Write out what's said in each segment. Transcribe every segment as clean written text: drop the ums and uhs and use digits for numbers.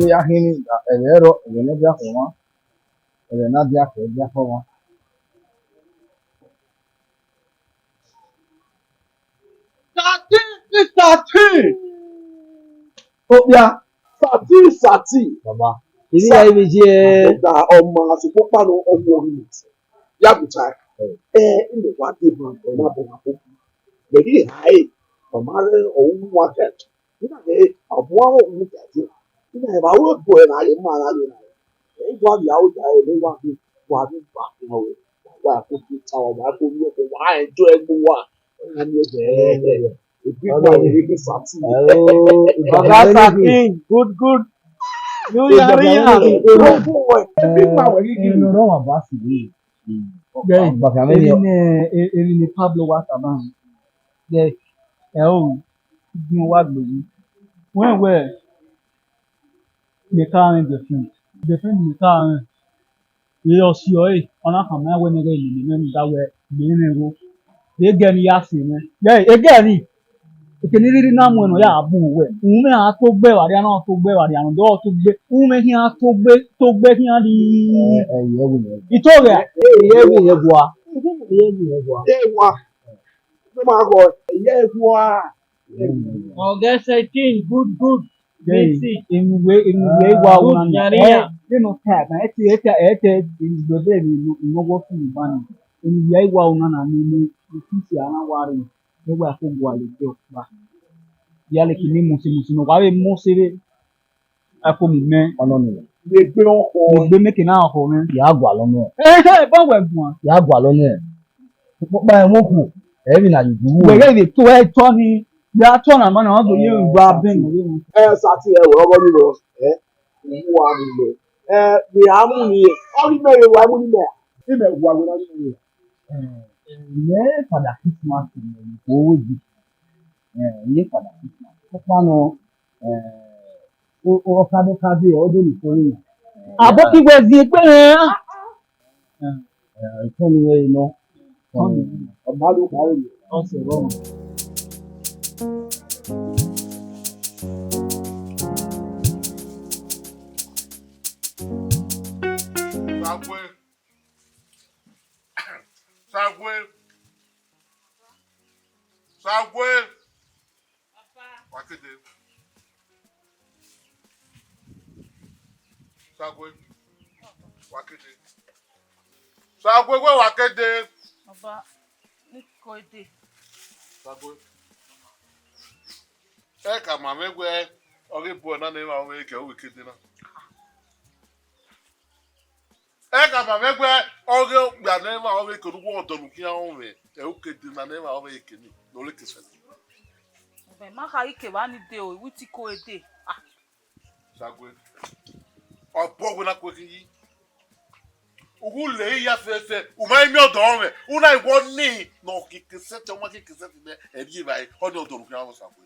Ya hini elero elene bia foma elena bia foma Sati Obia Sati Baba ibi ya ibi je da ọmọ asiko pa no ọmọ ri ya buta ile wa de ma na bo na ko be hai o ma re o wa ke ina ke abo o mu ta ti ina ba wo bo na ye ma na ye na gwa ya o ja e wa bi wa no we wa ko ti ta o ba ko ni ko wa enjo egbo wa na ni be ibi wa ni Sati Baba Sati good you yariya big man we give no no Baba Sati Baba ni Pablo Wataman de o gbin wa gboju when me ka in the film me ka ye osio ona kan ma we ne re ni me da we me ne ro de ge ni ya si me e ge ni ikeniriri na mu no ya abu we ume a to gbe wa dia na to gbe wa dia no do to gbe ume hi a to gbe hi a di itore ye wi ye bua wa no ma go ye wa Oga 13 good Basic in way wa una you know tag na ete in the day no go to man in way wa una na ni sisi ana wari no wa ko gwa le ba ya le kini musi no wa be musi ako mi me ono ni le gbe onko gbe make na ho me ya gwa lo no ba we bun ya gwa lo ni pa e woku e bi na ju we ge to to ni ya to na man on do you gba ben Sati e wo obo ni lo wa ni lo we amu ni o ri me wa mu ni me ni me wa we na ni ilé padà Christmas ní owó jù ilé padà Christmas ó pàánù ó kádé ọdún nìkórè àbókíwé di pé ìfọ́nù rẹ̀ iná ọba ló parí ọ̀sẹ̀ rọrùn. Sagwe. Wakede. Sagwe. Wakede. Sagwe we wakede. Baba niko ede. Sagwe. Eka mama gwe ori bo na na ma we ke o wikede na. Eka mama gwe ori gba na ma o we ke ruwo odolu ki an we e o kede na na ma o we ke ni. Lórí kìsẹ̀. Ọbẹ̀ má ka ike wá ní de o ìwú tí kò èdè. Sagwe. Obo na kweki. Ugu le ya fe umai mi odo me. Una iwo ni no kikisete o ma kikisete de edi bai oni odo rukun awon sa kwe.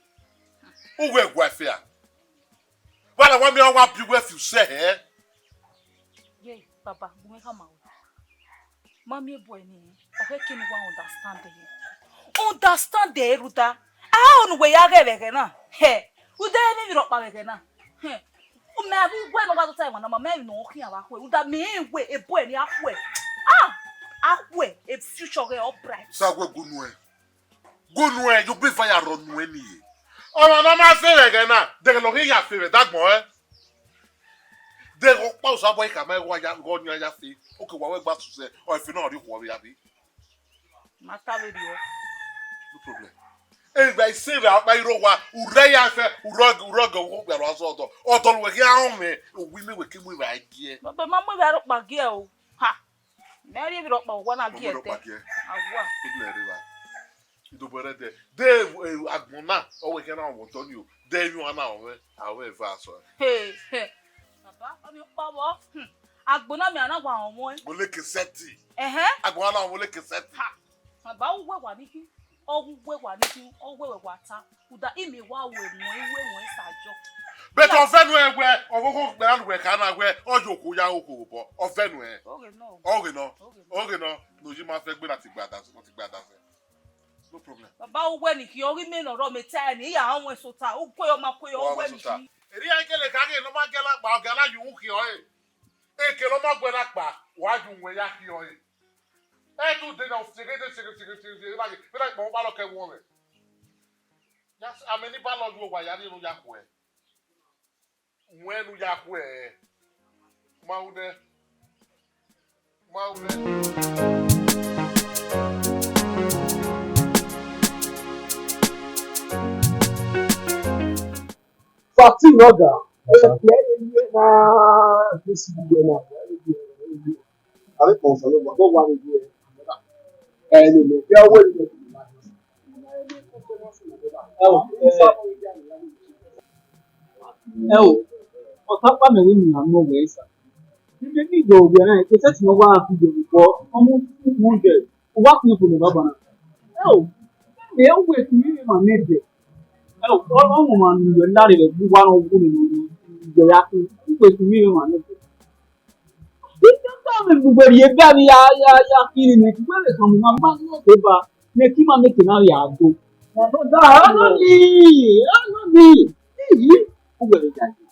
Ugu egwa fe a. Wala wa mi wa bi we fi se he. Ye, Baba, we come out. Mommy boy ni, okay, can you understand it? Understand the Ruda. Ah, on we are getting na. Hey, Uda ni rock ba getting na. Hey, o me abi boy no ba time na mama no okin aba kwe. Uda me we e boy ni akwe. Ah, akwe e future get upright. Sa kwe gunwe. Gunwe you be fire run nu ni. O na ma fe getting na. De lo ya fe that boy. De go pa so boy ka ma wa ya go nya ya fe. O ke wa we gba tu se o fi na ri ko bi abi. Master radio. No problem. Eh by say that by ro wa ure ya fe urog go gba ro so do. O to we ki ahun me o wi me we ki mu ba gie. Baba, mama we rock ba gie o. Ha. Mary rock ba wa na gie te. Awa. Ile ri ba. Ido bere de agbona o we ki na won to ni o. De yu ana o we awe fa so. Hey, hey. Baba, oni pa wo. Agbona mi anagwa awon mo. Mo le ke seti. Agbona na mo le ke seti. Baba wo wa ni ki. Ogwe wa ni ki, ogwe wa ta. Uda imi wa we mo iwe sajo. But ofenu egwe, ogogo gbe anu we ka na gwe, ojoku ya oko bo. Ofenu e. Oge no. No ji ma fe gbe lati gba da, mo ti gba da se. No problem. Baba ogwe ni ki ori me no ro me ta ni ya awon sota, ogwe o ma kwe ogwe ni ki. Eri ankele ka ge no ma gela pa gala yu ki o e. E ke lo ma gbe na pa, wa ju nwe ya ki o e. E tu de na sigede like like mo ba lo ke won me. Yes, ameni ba lo ju wa ya ni nu ya ku e. Nwenu ya ku e. Maude. Fati Roga. Na this na. Ale konsolo mo wa ni je. Ẹni le fi ọwọ́ ìlú ọ̀tápá mẹ́rin ni àwọn ọmọ ẹ̀ sà. Níbi ní ìgbà òbí náà, ètò tí wọ́n wá àfi ìjọba pọ̀ ọmọ fún oúnjẹ wá kún ìfòmù bàbá náà. Ẹ ò wẹ̀ sí mímí mà méje. Ọmọ mà nìyẹn ńlá rẹ̀ bí wà náà wọ́n nínú ìgbẹ̀yà fún ìwẹ̀ sí mímí mà méje. Kami bubari ebe ami ya kiri ne kubele kamu mama eba ne kima meke na ya do na do da ano ni kubele jadi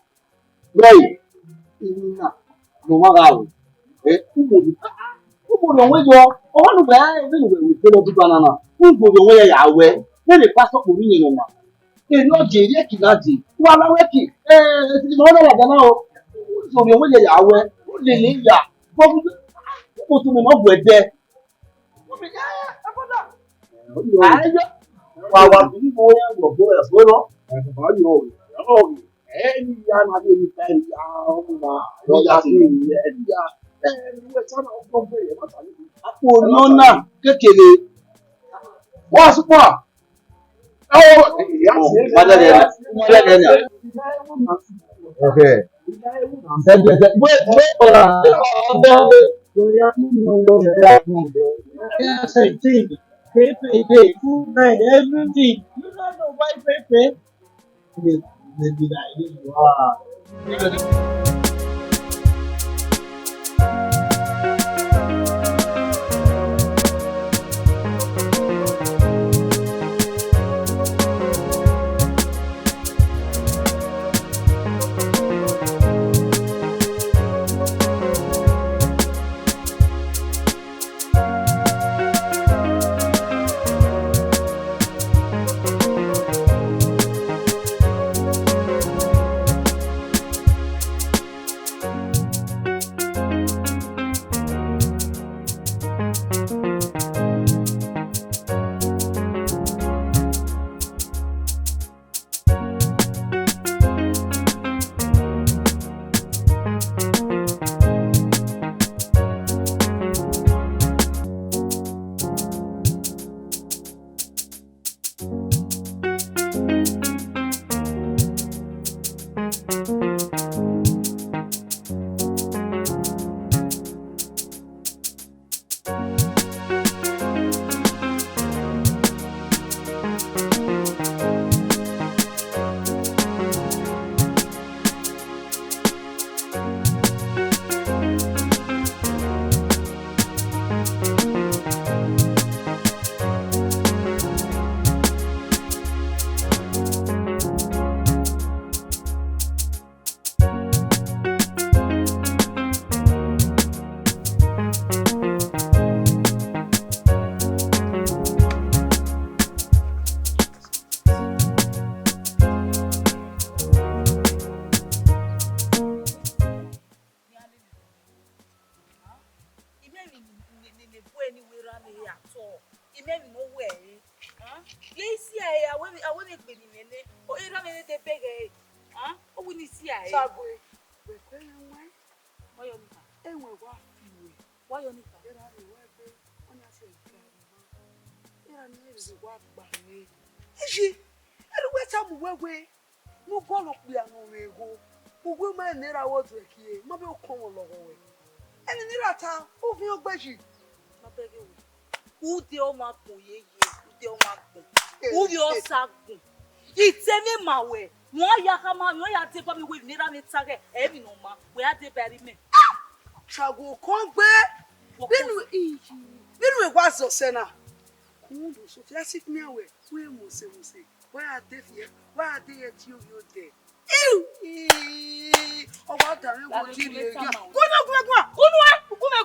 right ina no magawo kubo lo wejo o wa nu ba e be we pe lo bi banana kubo lo we ya we ne le paso ko ni no ma e no je ri ki na je wa la we ki ti mo na la na o so lo we ya we o le ya mo tún mi náà bù ẹ̀jẹ̀. Ayọ̀ wà bí mo yẹ gbogbo ẹ̀fọ́ náà ẹ̀fọ́ yóò ẹ̀ẹ́dì ya máa bí ẹni fẹ́ ya ọmọ lọ́yà sí ẹ̀ẹ́dì ya ẹ̀ẹ́dì sábà ọkọ̀ bẹ̀rẹ̀ mọ́tà níbi. Àpò lọ́nà kékeré wọ́n á súpọ̀. Okay. Imemi no way. Huh? Yes, I want to be in it. Or you don't need to beg. Huh? Oh, we need to see. Sagwe. We kwena mwe. Why you need? Enwe wa fiwe. Why you need? Era ni webe. Onya se gari ma. Era ni ezi wa gbare. Eji. Elu weta mu wewe. Mu bolo pia no wego. Ugwe ma nera ODUEKI. Ma be okon lowo we. Eni nira ta. O fi ogbeji. Ma beg you. Who the oma gun ye? Who the oma gun? Who the osa gun? Iteme mawe. Wọ́n ya kama, wọ́n ya te pa mi we nira ni tage. Emi no ma. We ya te bury me. Trago kon gbe. Binu iji. Binu e wa zo se na. Kundu so fi asif mi awe. We mo se. Why are they here? Why are they at you there? Ew! Oh, what are you doing?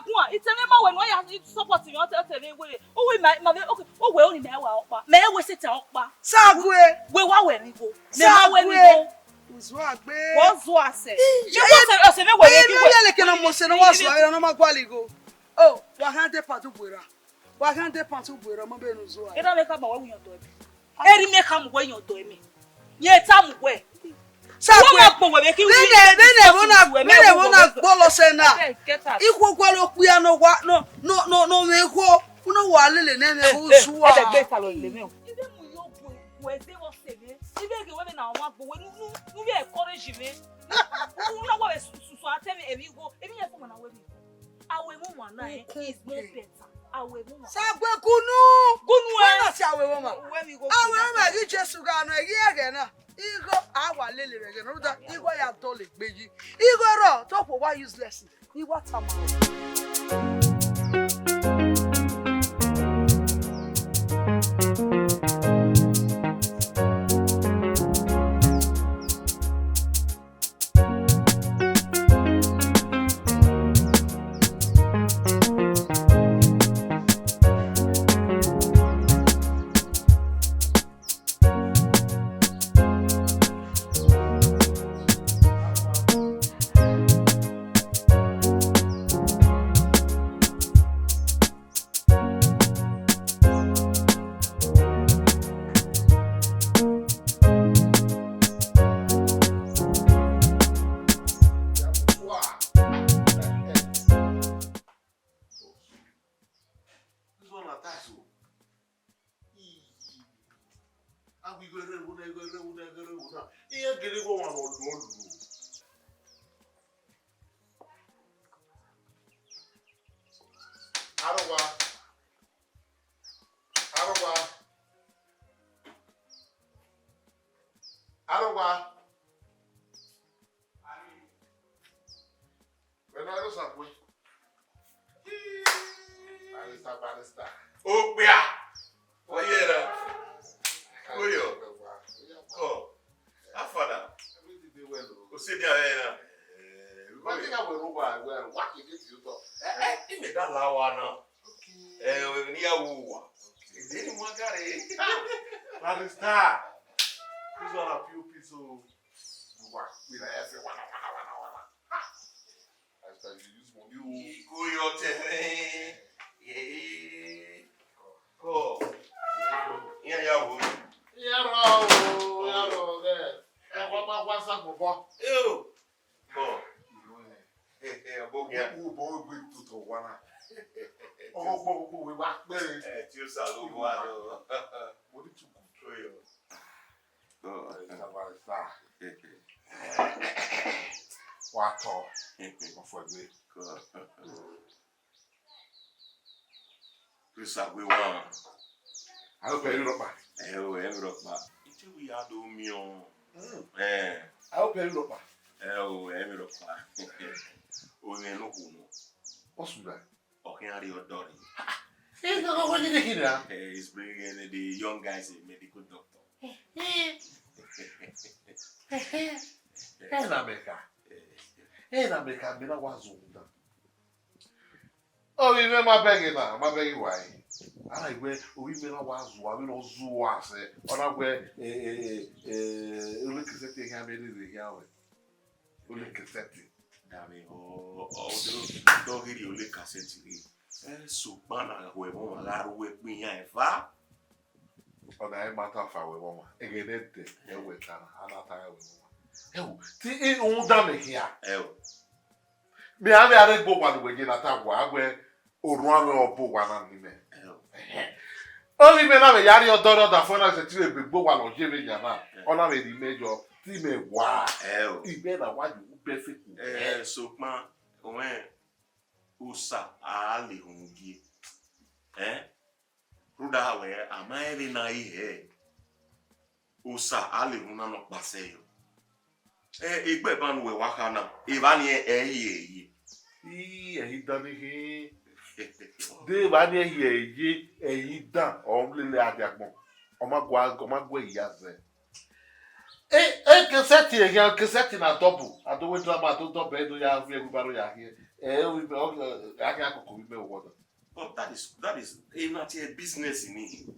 Go. Iteme mawe wọ́n ya support mi o te me we. O we ma okay. O we only me wa opa. Me we se te opa. Sagwe! We wa we mi go. Me ma we mi go. Uzo agbe. Wọ́n zo ase. Ose me we Ye ki no yele ke na mo se no wa so era no ma kwali go. Oh, wa hande patu bwera. Wa hande patu bwera mo be no zo a. Eda me ka ma we yan to e. Eri me ka mo we yan to e mi. Ye ta mo we. Sagwe. Wọ́n ma po we be ki. Nene wona gbolo se na. Ikwo gwalo ku ya no wa no me ko. Uno wa lele nene uzo a. Ede gbe salo le mi o. Ibe mu yo bu we se wo se me. Ibe ge we na wa gbo we nu be encourage me. Una wa susu atemi emi go. Emi ye fo na we mi. Awe mu wa na is more better. Awe mu wa. Sagwe kunu. Gunu Na si awe wo ma. we mi go. Awe ma gi Jesu ga no egi ege na. Igo awa lele rege no da igo ya to le gbeji. Igo ro to for why useless. Ni what am I? Sagwe wa. I hope you look back. We are doing me on. I hope you look back. What's that? Okay, are you daughter? He's bringing the young guys a medical doctor. In America, I'm not one zoom. Oh, you know my baby now, my baby why? I wear we may not was one of those who was on our way look at the hammer in the gallery. Look at that. Damn, oh, don't hear you look at it. Subana huevo malaru huepiña eva. Ona mata fa we mama. Egenete e wetana anata we mama. Ewu ti unda me hia. Me ave are gbo kwanu we na ta gwa agwe oruan obo wa na ni me. Only me na me yari odoro da fo na se ti we gbo wa lo je me nyama. Ona me di mejo ti me wa. Ibe na wa ju perfect. Subman owen usa ali hungi. Ruda we amaere na ihe. Usa ali huna no paseyo. Igbe ban we waka na. Ibani eyi. Eyi dan ni de ba ni eyi dan o lele adiagbon. O ma gwa iya ze. Keseti eyan keseti na double. Adowe drama to double edo ya fi egubaro ya here. We be aka akoko we be wodo. But that is not a business in it.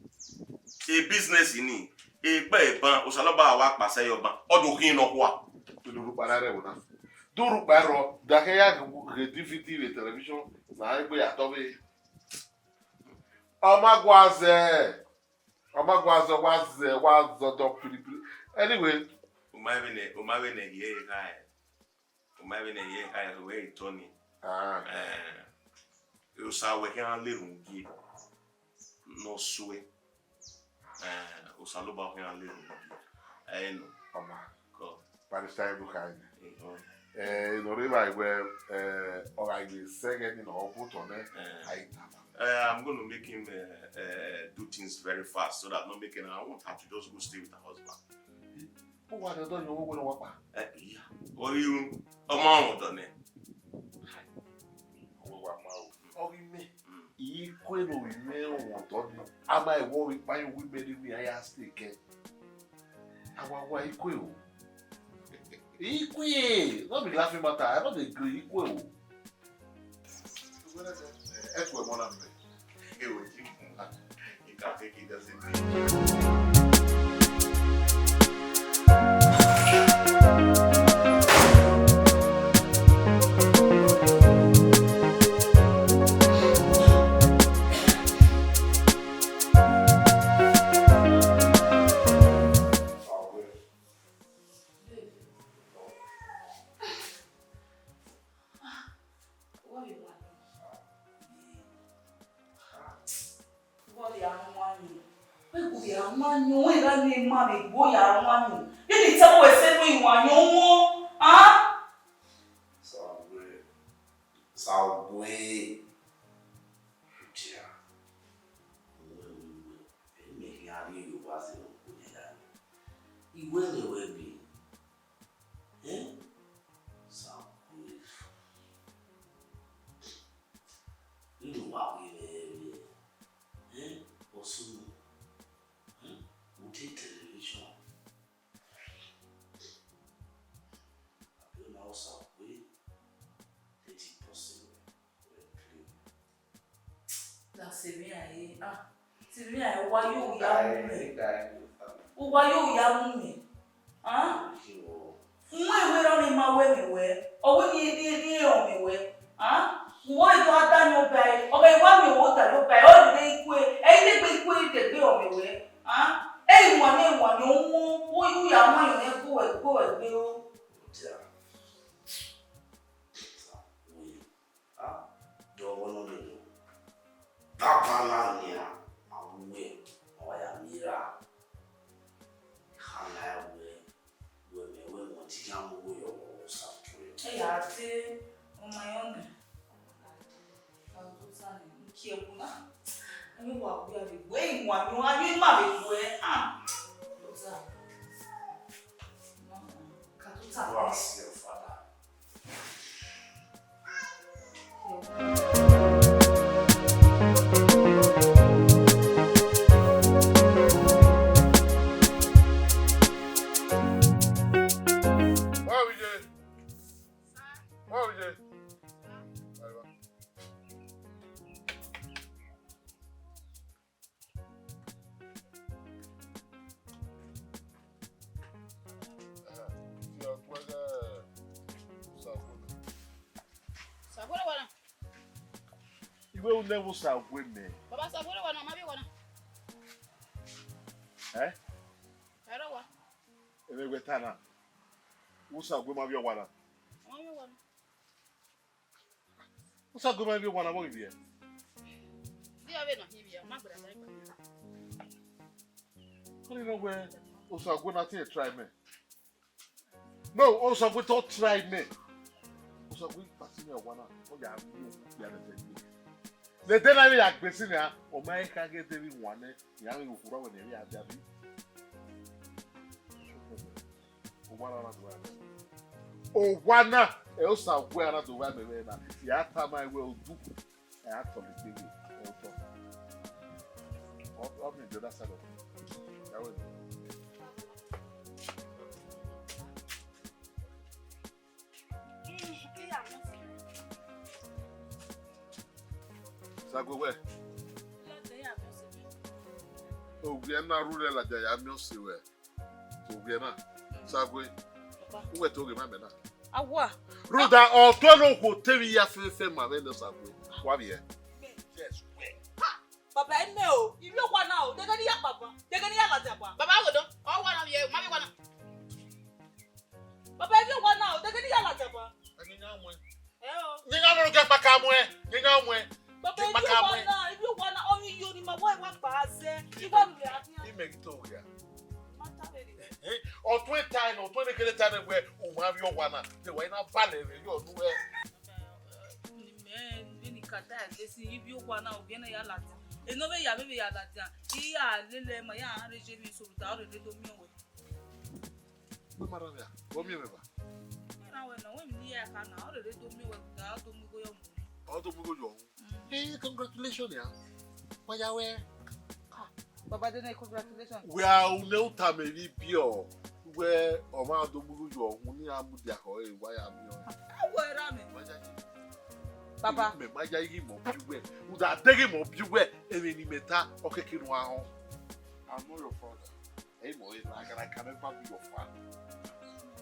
A business in it. Egbe ban osaloba wa pase yo ban. Odun kin no kwa. Duru parare wona. Duru paro da ke ya DVD le television na egbe ya tobe. Amagwaze wazo do pili. Anyway, umawe ne ye kai. Umawe ne ye kai we Tony. Eu sabe que é lerungi no sue o saloba que é lerungi no ama ko para estar do kai no riba we already second in our put on I'm going to make him do things very fast so that not making I won't have to just go stay with her husband. Who want to do you go to work? Yeah. Or you amount on it. Ikwelo ime wonto ni ama ewo ipayo wi meri wi aya stake awawa ikwelo no be laughing matter I don't agree ikwelo etwe mona me Ewo ji you can take it as it will never start with me. Baba sa bora wana mabi wana. Eh? Era wa. Ebe gwetana. Usa gwe mabi wana. Mabi wana. Usa gwe mabi wana mo ibi. Dia be no hibi ya magbara sai ba. How do you know where Usa gwe na try me? No, Usa gwe to try me. Usa gwe pasi me wana. O ya mi ya de. Le dena bi agbesi na o mai ka ge de bi wane ya ri okura we ne ya bia bi. O wana na do ya. O wana e o sa gwe na do wa me na. Ya ta mai we o du. E a to le bi. O to. O me do that side of. Ya we. Sagwe we. Ogwe na rule la ja ya mi o se we. Ogwe na. Sagwe. Uwe to ge ma me na. Awa. Ruda o to no ko tewi ya fefe ma be no sagwe. Wa bi e. Yes, we. Baba enne o. Ibi o wana o. Dega ni ya papa. Dega ni ya lati pa. Baba wo do. O wana ye, ma bi wana. Baba ibi o wana o. Dega ni ya lati pa. Ani na mo. O. Ni na mo ga paka mo e. Ni na mo e. Baba ibi o wana o mi yo ni ma wa pa ase. Iba mi ati. Imegito ya. Mata be ni. O to time o to ne kele time we o ma bi o wana. Te wa ina vale re yo nu e. Ni kata esi ibi o wana o gene ya lati. Eno be ya lati. Iya lele ma ya reje mi so ta o re do mi o. Mo mara ya. O mi me ba. Na we mi ya ka na o re do mi o ta do mi go yo mu. O to mu go yo. Hey, congratulations ya. Wa ya we. Baba de congratulations. We are no time e bi o. We o ma do mu go yo hu ni amudi aho e wa ya mi o. Awo era mi. Baba. Me ma ja yi mo bi we. U da dege mo bi we e ni meta o keke no aho. I'm not your father. Hey mo e na I can never be your father.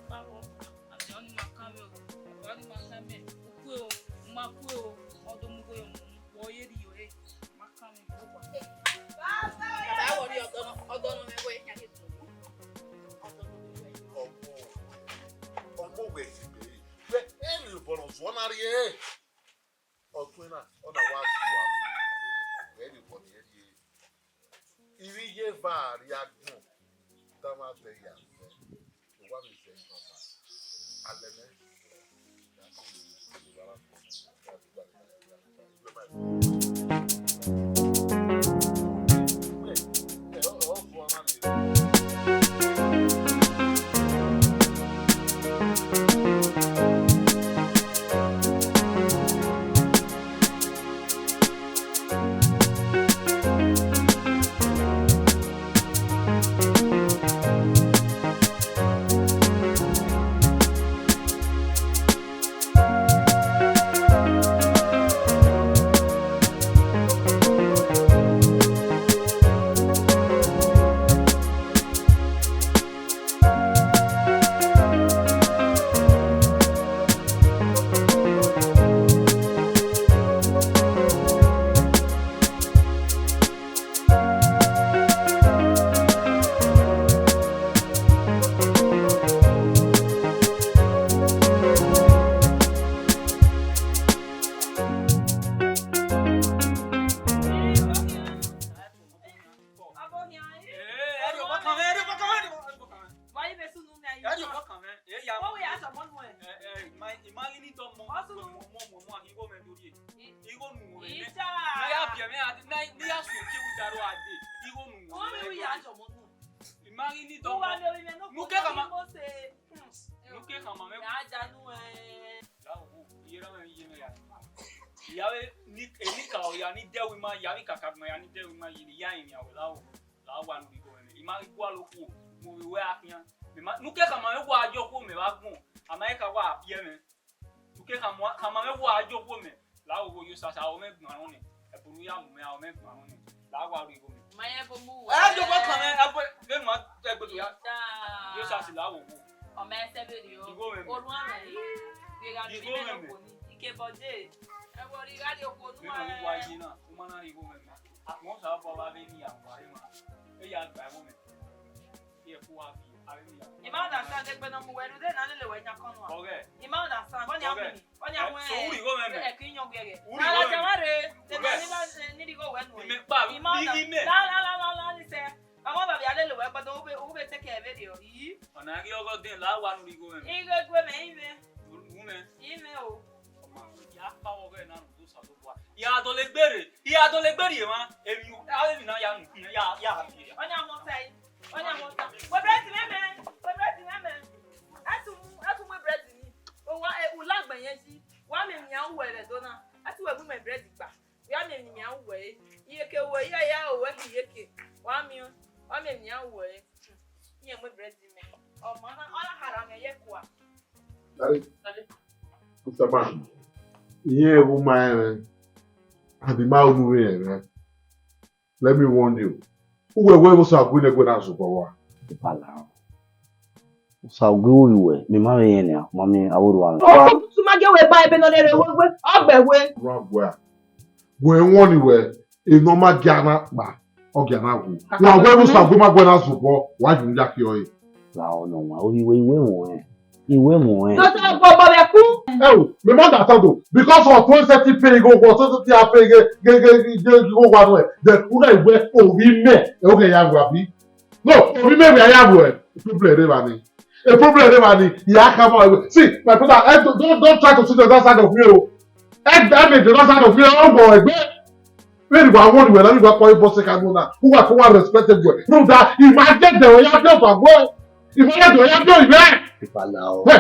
Baba. Ani makame o. Ani makame. Ku o, ma ku o. Odo mu go yo mu. Wo ye ri yo e. Makame ko kwa. Baba wo ri odo no me we nya ke tu. Ọmọ we si be. We e ni bono zo na ri e. Otwena ona wa tuwa. We ni bono ye ri. Iri ye va ri agun. Tama te ya. O wa mi se papa. Alene. Everybody got your phone. We don't know why you know. Woman are you woman? Most of our baby are worried. They are by women. Here, who are you? You might understand that when I'm away, then I don't know when you're coming. Okay. You might understand when you're away. When you're away. So who you go, man? A king of Gary. Now, I'm married. Then I need to go when we. You might la, listen. I want to be a little way, but who will take a video? You? On a go there, la one we go. You go, women. Email. Ya dole gbere ma emi awe na ya onya mo sai we bread meme atu mo bread ni o wa u lagban yen si wa me mi an were do na atu we me bread gba ya me mi an were iye ke wo ya o we ki yeke wa me mi an were iye mo bread me o mo na ala haram ye kwa Mr. Man, here woman, and the mouth moving. Let me warn you. Who were we also going to go down super war? The pala. So go we. Me mama yenya. Mommy, I would want. Oh, so my girl we buy benonere we. Ogbewe. Wrong where? When one where a normal Ghana ba or Ghana go. Now we also go down super war. Why you jack your? No, we mo. Iwe mo. So go baba ku. Oh, me mother told because of 2030 pay go 2030 pay go one way. The una we we me. Okay, ya go abi. No, we me we ya go. Problem dey bani. A problem dey bani. Ya come on. See, my brother, don't try to sit on that side of me. Egg damage the other side of me. Oh boy, where you want we let me go call you boss second now. Who are respectable. No that imagine the way you feel for boy. Imagine the way you feel there. Pala. So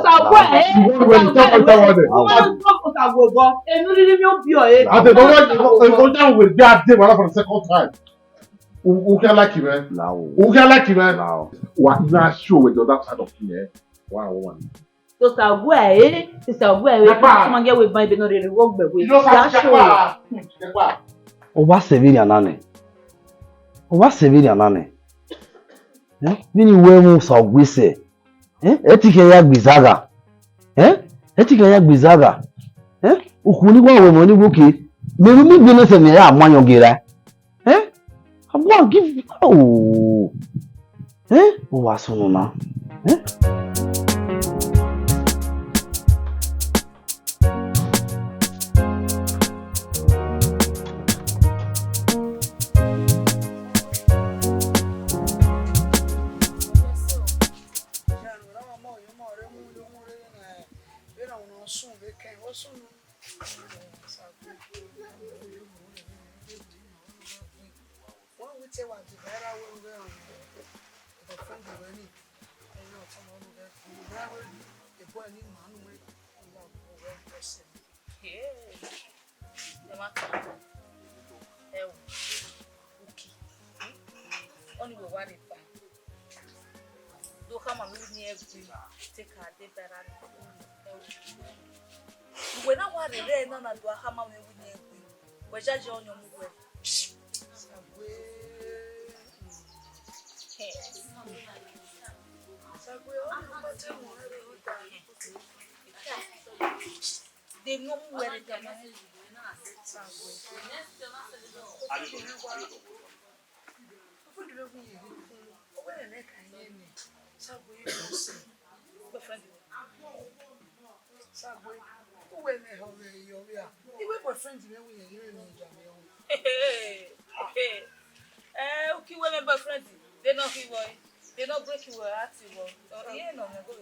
sa boy You want to talk about that? Wọ́n tó ta gbogbo. Enu rí mi ó bí ọ e. I don't know what will get there for the second time. Who can like you, man? Now. Who can like you, man? Now. What not sure with the other side of me, eh? One. So sa boy so ma get we buy benonere wo gbegbe. You know how Oba Sevilla nane. Bini we mu so gbese. Etike ya gbizaga. Ukuni kwa we money buki. Me mi gbene se me ya amanyo gira. I'm going to give oh. O wa sunu na. When I want to learn, none of the hammer we judge on your move. They know where it is. Okay, women boyfriend. They not he boy. They not break you at you. Yeah, no, go in.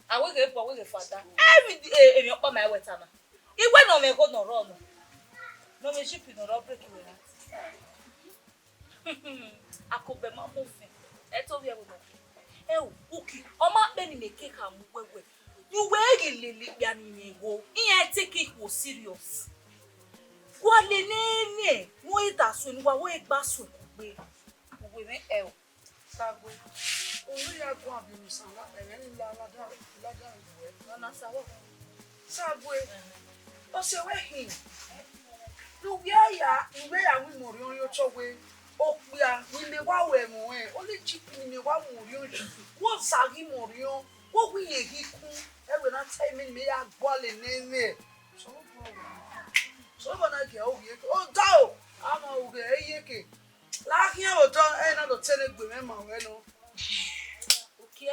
I will get for with father. Every day, you come my water. It went on me go no run. No me ship no break you at. I could be my moving. That's all we have. Okay. Oma Beni me cake am wewe. You wey lele bia ni go. Iyan take it was serious. Wa le nene, mo ita so ni wa wo igba so gbe. We me Sagwe. Olu ya go abi mi san la eyan la iwe. Na sawo. Sagwe. O se we hin. Lu ya wi mo ri on yo chowe. O pe a ni me wa we mo o le chip ni me wa murió, what sagi murió, what we he cool, and when I tell me I ball in name. So when I get over here, oh, down, I'm over here. Like here, or down, and I don't tell it, remember, well, okay,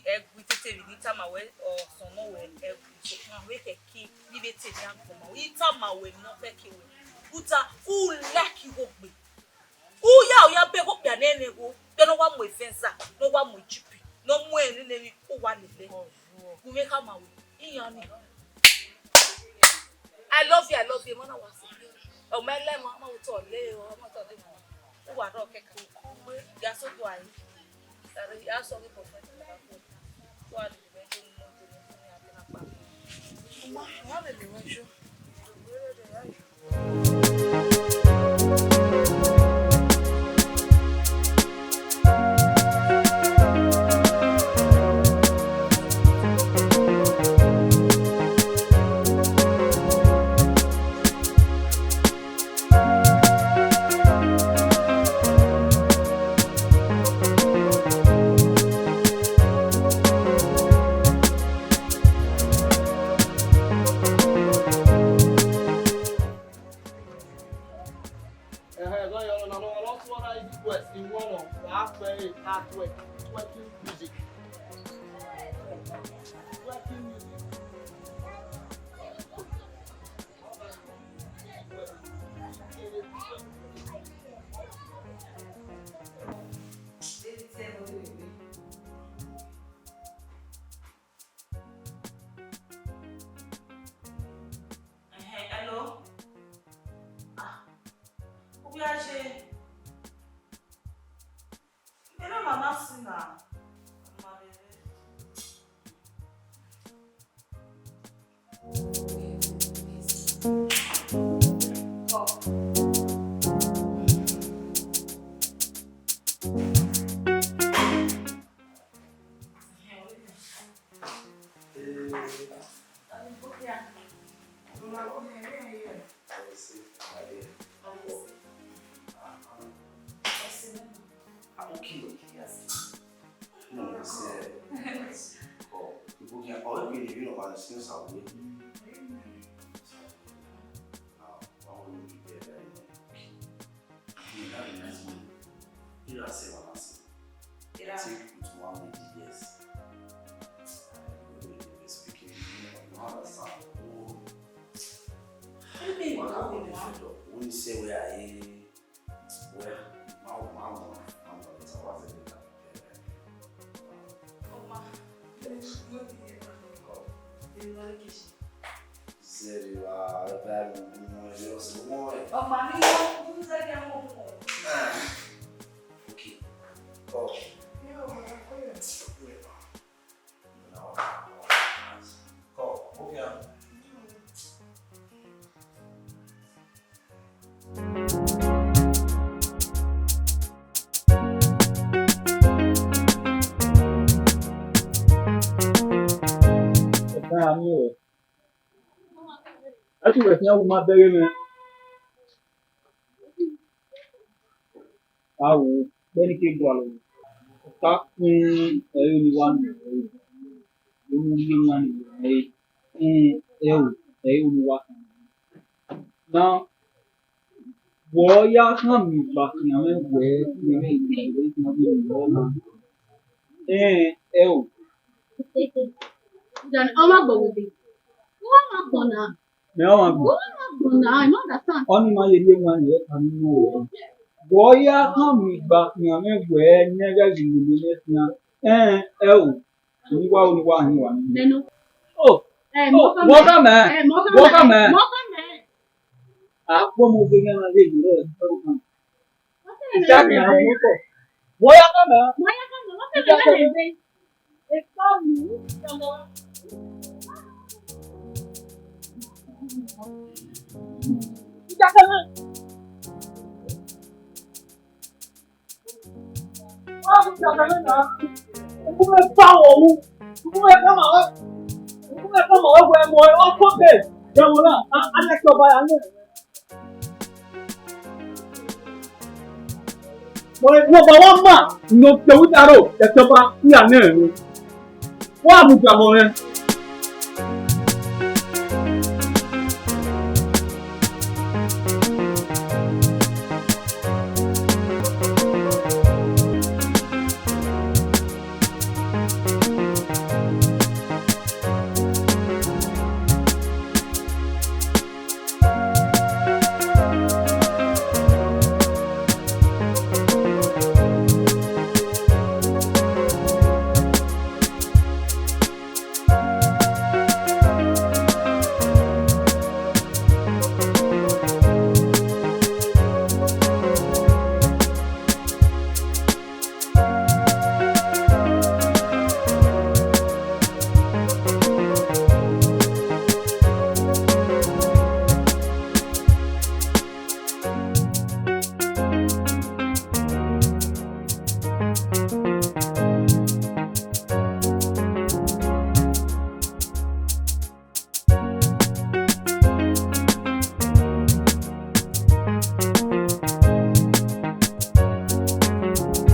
every tete vinita ma we or so no we every so na we ke ki ni be te yan ko ma we ta ma we no fe ki we uta u lucky go gbe u ya be go bia na ene go be no wa mo fensa no wa mo chipi no mo eni ne mi o wa lele ku me ka ma we iyan ni I love you mo na wa si o me le mo mo to le o mo to le mo o wa ro ke ka ya so do ai ya so ke po fe what the Benjamin movie Mama, how did you show? hello Uwadiae Hello mama sina I think we're now my baby man. I will benefit one. Talk everyone. Now, boy, I come back now. Where Then I'm going to go. now I'm I know that sound. only my young one. Boy, I come back now. Where never you now. Then, Oh, welcome, man. Welcome, man. Aku mau dengan lagi dulu. Exactly. Welcome, man. Wọ́n bá wọ́n mà ní ọjọ́ wíjàrò ẹ̀tọ́ba ní àná ẹ̀rọ. Wọ́n àmùgbàmọ̀ rẹ̀.